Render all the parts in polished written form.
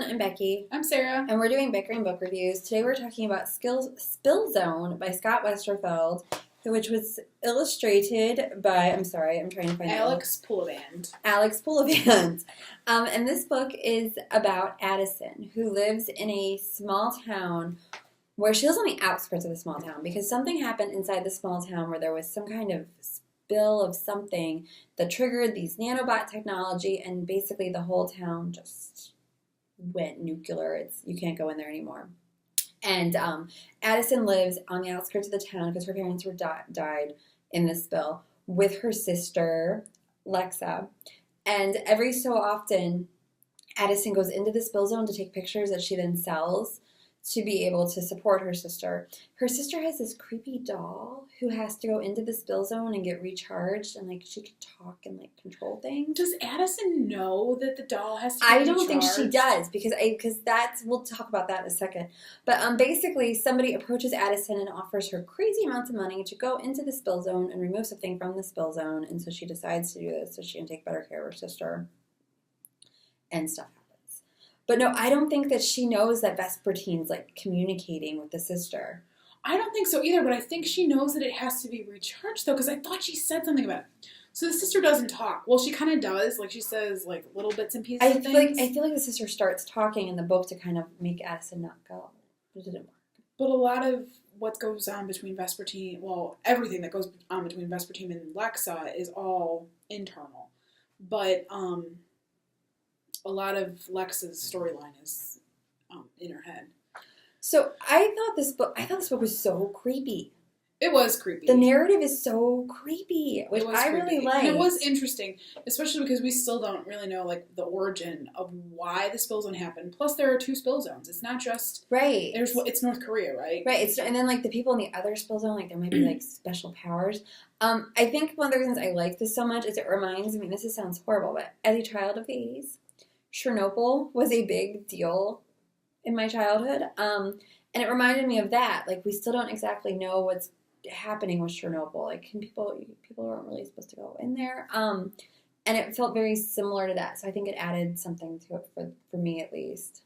I'm Becky. I'm Sarah. And we're doing Bickering book reviews. Today we're talking about Spill Zone by Scott Westerfeld, which was illustrated by, I'm trying to find Alex Puvilland. Alex Puvilland. And this book is about Addison, who lives in a small town where she lives on the outskirts of the small town because something happened inside the small town where there was some kind of spill of something that triggered these nanobot technology, and basically the whole town just went nuclear. You can't go in there anymore. And Addison lives on the outskirts of the town because her parents were died in this spill with her sister, Lexa. And every so often, Addison goes into the spill zone to take pictures that she then sells to be able to support her sister. Her sister has this creepy doll who has to go into the spill zone and get recharged, and like she can talk and like control things. Does Addison know that the doll has to be I don't recharged? think she does because that's, we'll talk about that in a second. But basically somebody approaches Addison and offers her crazy amounts of money to go into the spill zone and remove something from the spill zone, and so she decides to do this so she can take better care of her sister and stuff. But no, I don't think that she knows that Vespertine's like communicating with the sister. I don't think so either, but I think she knows that it has to be recharged though, because I thought she said something about it. So the sister doesn't talk. Well, she kind of does. Like she says like little bits and pieces of things. I feel like the sister starts talking in the book to kind of make Addison not go. But it didn't work. But a lot of what goes on between Vespertine, well, everything that goes on between Vespertine and Lexa is all internal. But a lot of Lexa's storyline is in her head. So I thought this book was so creepy. It was creepy. The narrative is so creepy, which I really liked. And it was interesting, especially because we still don't really know like the origin of why the spill zone happened. Plus, there are 2 spill zones. It's not just right. It's North Korea, right? Right. And then like the people in the other spill zone, like there might be like special powers. I think one of the reasons I like this so much is it reminds me. This sounds horrible, but as a child of the 80s, Chernobyl was a big deal in my childhood, and it reminded me of that. Like, we still don't exactly know what's happening with Chernobyl. Like, people weren't really supposed to go in there, and it felt very similar to that. So I think it added something to it for me, at least.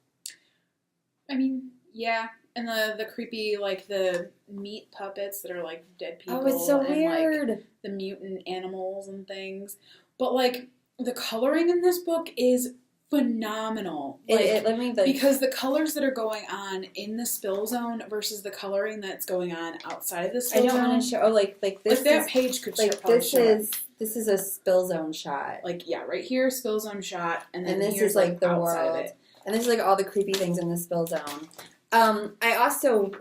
I mean, yeah, and the creepy, like, the meat puppets that are, like, dead people. Oh, it's so weird. Like, the mutant animals and things. But, like, the coloring in this book is phenomenal. Because the colors that are going on in the spill zone versus the coloring that's going on outside of the spill zone. I don't want to show. Oh, like this. Like that page could like this is a spill zone shot. Like right here, spill zone shot, and then this is like the world, and this is like all the creepy things in the spill zone.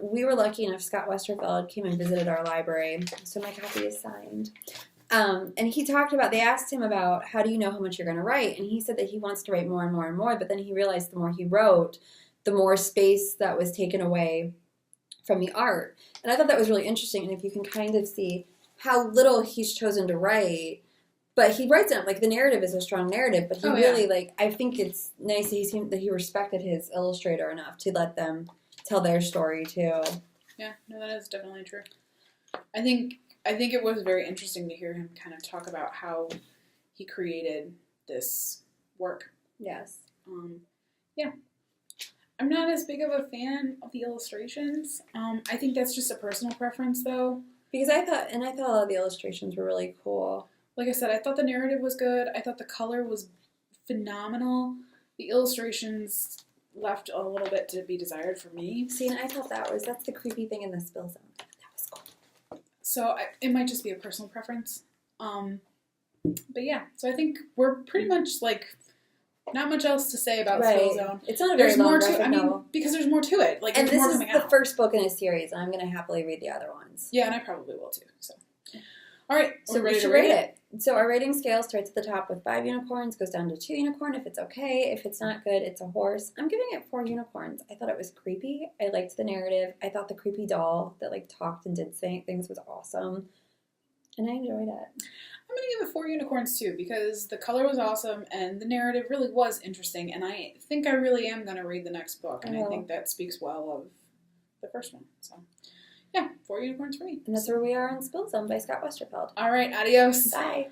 We were lucky enough. Scott Westerfeld came and visited our library, so my copy is signed. And he talked about, they asked him about, how do you know how much you're going to write? And he said that he wants to write more and more and more, but then he realized the more he wrote, the more space that was taken away from the art. And I thought that was really interesting, and if you can kind of see how little he's chosen to write, but he writes it, like the narrative is a strong narrative, but he I think it's nice that he respected his illustrator enough to let them tell their story too. Yeah, no, that is definitely true. I think it was very interesting to hear him kind of talk about how he created this work. Yes. Yeah. I'm not as big of a fan of the illustrations. I think that's just a personal preference, though. Because I thought a lot of the illustrations were really cool. Like I said, I thought the narrative was good. I thought the color was phenomenal. The illustrations left a little bit to be desired for me. See, and I thought that's the creepy thing in the spill zone. So it might just be a personal preference. But yeah, so I think we're pretty much like not much else to say about Spill Zone. It's not a very long graphic novel. Because there's more to it. Like, and there's more coming out. This is the first book in a series, and I'm going to happily read the other ones. Yeah, and I probably will too. So, all right, so we should rate it. So our rating scale starts at the top with 5 unicorns, goes down to 2 unicorn if it's okay. If it's not good, it's a horse. I'm giving it 4 unicorns. I thought it was creepy. I liked the narrative. I thought the creepy doll that like talked and did things was awesome, and I enjoyed it. I'm going to give it 4 unicorns too because the color was awesome and the narrative really was interesting, and I think I really am going to read the next book, and I think that speaks well of the first one. So. Yeah, 4 unicorns for me. And that's where we are on Spill Zone by Scott Westerfeld. All right, adios. Bye.